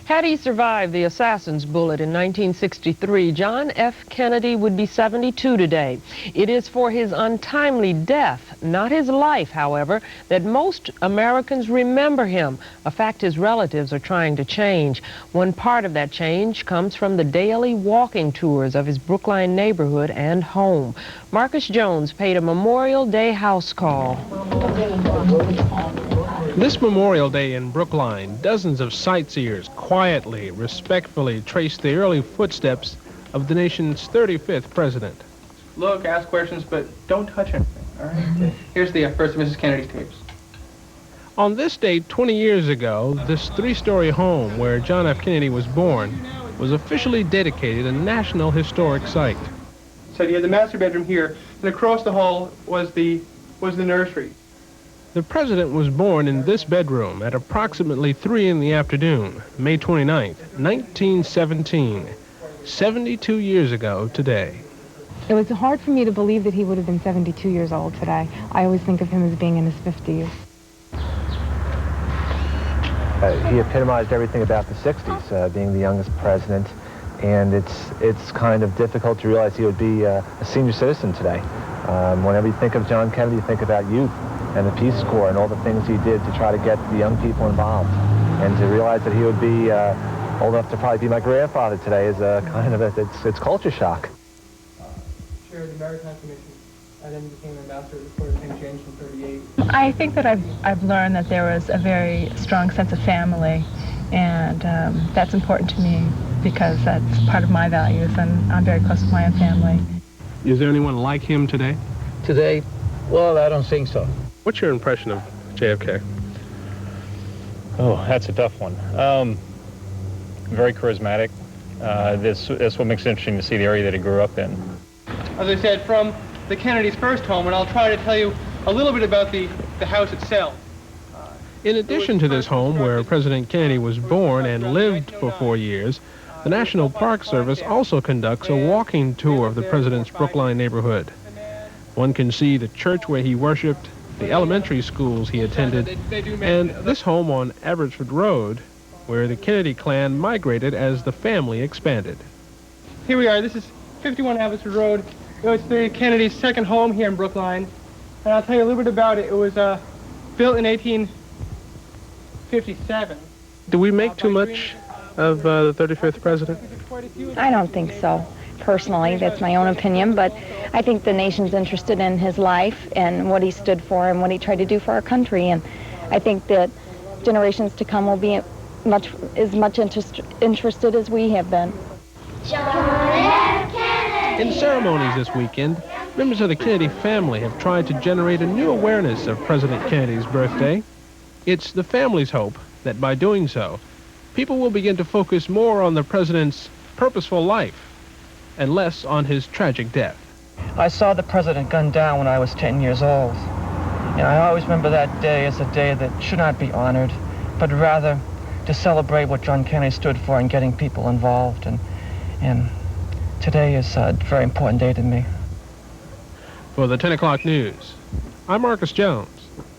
Had he survived the assassin's bullet in 1963, John F. Kennedy would be 72 today. It is for his untimely death, not his life, however, that most Americans remember him, a fact his relatives are trying to change. One part of that change comes from the daily walking tours of his Brookline neighborhood and home. Marcus Jones paid a Memorial Day house call. This Memorial Day in Brookline, dozens of sightseers quietly, respectfully trace the early footsteps of the nation's 35th president. Look, ask questions, but don't touch anything, all right? Here's the First Mrs. Kennedy's tapes. On this date 20 years ago, this three-story home where John F. Kennedy was born was officially dedicated a National Historic Site. So you had the master bedroom here, and across the hall was the nursery. The president was born in this bedroom at approximately 3 in the afternoon, May 29th, 1917, 72 years ago today. It was hard for me to believe that he would have been 72 years old today. I always think of him as being in his 50s. He epitomized everything about the 60s, being the youngest president, and it's kind of difficult to realize he would be a senior citizen today. Whenever you think of John Kennedy, you think about youth and the Peace Corps and all the things he did to try to get the young people involved. And to realize that he would be old enough to probably be my grandfather today is kind of it's culture shock. Chair of the Maritime Commission, I then became ambassador to the Court of St. James in '38. I think that I've learned that there was a very strong sense of family, and that's important to me because that's part of my values, and I'm very close to my own family. Is there anyone like him today? Today? Well, I don't think so. What's your impression of JFK? Oh, that's a tough one. Very charismatic. That's what makes it interesting to see the area that he grew up in. As I said, from the Kennedys' first home, and I'll try to tell you a little bit about the house itself. In addition to this home where President Kennedy was born and lived for 4 years, the National Park Service also conducts a walking tour of the president's Brookline neighborhood. One can see the church where he worshiped, the elementary schools he attended, and this home on Abbotsford Road, where the Kennedy clan migrated as the family expanded. Here we are. This is 51 Abbotsford Road. It's the Kennedy's second home here in Brookline. And I'll tell you a little bit about it. It was built in 1857. Do we make too much of the 35th president? I don't think so. Personally, that's my own opinion, but I think the nation's interested in his life and what he stood for and what he tried to do for our country, and I think that generations to come will be as much interested as we have been. In ceremonies this weekend, members of the Kennedy family have tried to generate a new awareness of President Kennedy's birthday. It's the family's hope that by doing so, people will begin to focus more on the president's purposeful life and less on his tragic death. I saw the president gunned down when I was 10 years old. And I always remember that day as a day that should not be honored, but rather to celebrate what John Kennedy stood for in getting people involved. And today is a very important day to me. For the 10 o'clock news, I'm Marcus Jones.